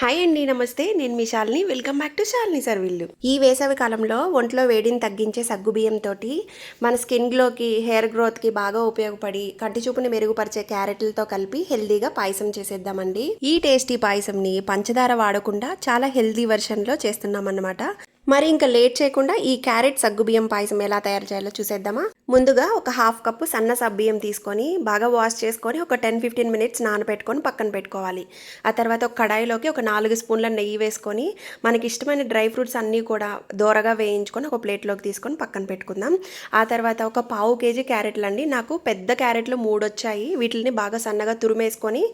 Hi అండి, నమస్తే. నేను మీ Shalini. Welcome back to Shalini సర్విల్లు. ఈ వేసవి కాలంలో ఒంట్లో వేడిని తగ్గించే సగ్గుబియ్యంతో మన స్కిన్ గ్లోకి, హెయిర్ గ్రోత్కి బాగా ఉపయోగపడి కంటి చూపుని మెరుగుపరిచే క్యారెట్లతో కలిపి హెల్దీగా పాయసం చేసేద్దామండి. ఈ టేస్టీ పాయసంని పంచదార వాడకుండా చాలా హెల్దీ వెర్షన్లో చేస్తున్నాం అన్నమాట. మరి ఇంకా లేట్ చేయకుండా ఈ క్యారెట్ సగ్గుబియ్యం పాయసం ఎలా తయారు చేయాలో చూసేద్దామా. ముందుగా ఒక హాఫ్ కప్పు సన్న సగ్గుబియ్యం తీసుకొని బాగా వాష్ చేసుకొని ఒక 10-15 మినిట్స్ నానబెట్టుకొని పక్కన పెట్టుకోవాలి. ఆ తర్వాత ఒక కడాయిలోకి ఒక 4 స్పూన్ల నెయ్యి వేసుకొని మనకి ఇష్టమైన డ్రై ఫ్రూట్స్ అన్నీ కూడా దోరగా వేయించుకొని ఒక ప్లేట్లోకి తీసుకొని పక్కన పెట్టుకుందాం. ఆ తర్వాత ఒక పావు కేజీ క్యారెట్లు అండి, నాకు పెద్ద క్యారెట్లు 3 వచ్చాయి. వీటిని బాగా సన్నగా తురిమేసుకొని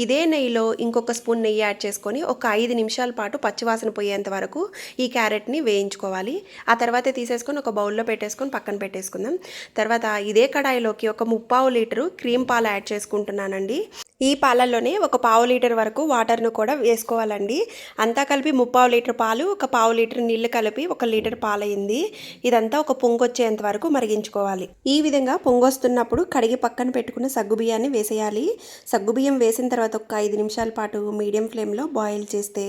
ఇదే నెయ్యిలో ఇంకొక స్పూన్ నెయ్యి యాడ్ చేసుకొని ఒక 5 నిమిషాల పాటు పచ్చివాసన పోయేంత వరకు ఈ క్యారెట్ని వేయించుకోవాలి. ఆ తర్వాత తీసేసుకొని ఒక బౌల్లో పెట్టేసుకొని పక్కన పెట్టేసుకుందాం. తర్వాత ఇదే కడాయిలోకి ఒక 3/4 లీటరు క్రీమ్ పాలు యాడ్ చేసుకుంటున్నానండి. ఈ పాలల్లోనే ఒక పావు లీటర్ వరకు వాటర్ను కూడా వేసుకోవాలండి. అంతా కలిపి 3/4 లీటర్ పాలు, ఒక పావు లీటర్ నీళ్లు కలిపి 1 లీటర్ పాలైంది. ఇదంతా ఒక పొంగొచ్చేంత వరకు మరిగించుకోవాలి. ఈ విధంగా పొంగొస్తున్నప్పుడు కడిగి పక్కన పెట్టుకున్న సగ్గుబియ్యాన్ని వేసేయాలి. సగ్గుబియ్యం వేసిన తర్వాత ఒక 5 నిమిషాల పాటు మీడియం ఫ్లేమ్లో బాయిల్ చేస్తే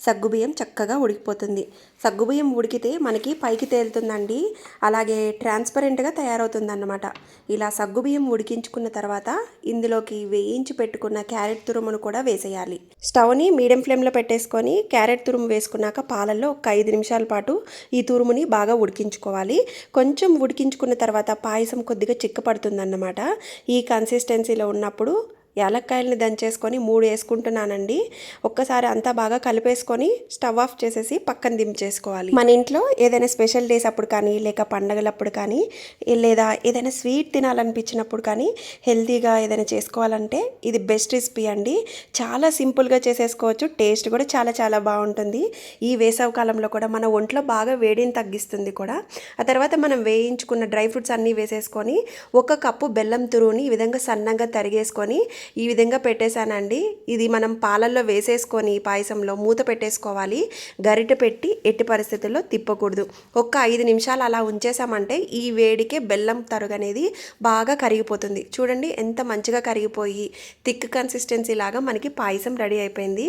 సగ్గుబియ్యం చక్కగా ఉడికిపోతుంది. సగ్గుబియ్యం ఉడికితే మనకి పైకి తేలుతుందండి, అలాగే ట్రాన్స్పరెంట్గా తయారవుతుందన్నమాట. ఇలా సగ్గుబియ్యం ఉడికించుకున్న తర్వాత ఇందులోకి వేయించి పెట్టుకున్న క్యారెట్ తురుమును కూడా వేసేయాలి. స్టవ్ని మీడియం ఫ్లేమ్లో పెట్టేసుకొని క్యారెట్ తురుము వేసుకున్నాక పాలల్లో ఒక 5 నిమిషాల పాటు ఈ తురుముని బాగా ఉడికించుకోవాలి. కొంచెం ఉడికించుకున్న తర్వాత పాయసం కొద్దిగా చిక్కపడుతుందన్నమాట. ఈ కన్సిస్టెన్సీలో ఉన్నప్పుడు యాలక్కాయలని దంచేసుకొని 3 వేసుకుంటున్నానండి. ఒక్కసారి అంతా బాగా కలిపేసుకొని స్టవ్ ఆఫ్ చేసేసి పక్కన దించేసుకోవాలి. మన ఇంట్లో ఏదైనా స్పెషల్ డేస్ అప్పుడు కానీ, లేక పండగలప్పుడు కానీ, లేదా ఏదైనా స్వీట్ తినాలనిపించినప్పుడు కానీ, హెల్తీగా ఏదైనా చేసుకోవాలంటే ఇది బెస్ట్ రెసిపీ అండి. చాలా సింపుల్గా చేసేసుకోవచ్చు. టేస్ట్ కూడా చాలా చాలా బాగుంటుంది. ఈ వేసవి కాలంలో కూడా మన ఒంట్లో బాగా వేడిని తగ్గిస్తుంది కూడా. ఆ తర్వాత మనం వేయించుకున్న డ్రై ఫ్రూట్స్ అన్నీ వేసేసుకొని 1 కప్పు బెల్లం తురుముని ఈ విధంగా సన్నగా తరిగేసుకొని ఈ విధంగా పెట్టేశానండి. ఇది మనం పాలల్లో వేసేసుకొని పాయసంలో మూత పెట్టేసుకోవాలి. గరిట పెట్టి ఎట్టి పరిస్థితుల్లో తిప్పకూడదు. ఒక 5 నిమిషాలు అలా ఉంచేసామంటే ఈ వేడికే బెల్లం తరుగు అనేది బాగా కరిగిపోతుంది. చూడండి ఎంత మంచిగా కరిగిపోయి థిక్ కన్సిస్టెన్సీ లాగా మనకి పాయసం రెడీ అయిపోయింది.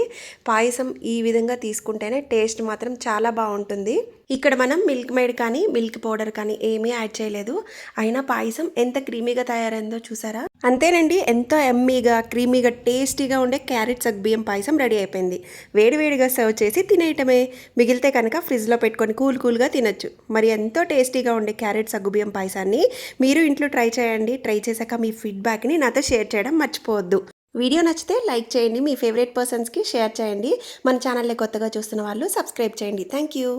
పాయసం ఈ విధంగా తీసుకుంటేనే టేస్ట్ మాత్రం చాలా బాగుంటుంది. ఇక్కడ మనం మిల్క్ మేడ్ కానీ మిల్క్ పౌడర్ కానీ ఏమీ యాడ్ చేయలేదు. అయినా పాయసం ఎంత క్రీమీగా తయారైందో చూసారా. అంతేనండి, ఎంతో ఎమ్మీగా క్రీమీగా టేస్టీగా ఉండే క్యారెట్ సగ్గుబియ్యం పాయసం రెడీ అయిపోయింది. వేడివేడిగా సర్వ్ చేసి తినేయటమే. మిగిలితే కనుక ఫ్రిడ్జ్లో పెట్టుకొని కూల్గా తినొచ్చు. మరి ఎంతో టేస్టీగా ఉండే క్యారెట్ సగ్గుబియ్యం పాయసాన్ని మీరు ఇంట్లో ట్రై చేయండి. ట్రై చేశాక మీ ఫీడ్బ్యాక్ని నాతో షేర్ చేయడం మర్చిపోవద్దు. వీడియో నచ్చితే లైక్ చేయండి, మీ ఫేవరెట్ పర్సన్స్కి షేర్ చేయండి. మన ఛానల్ని కొత్తగా చూస్తున్న వాళ్ళు సబ్స్క్రైబ్ చేయండి. Thank you.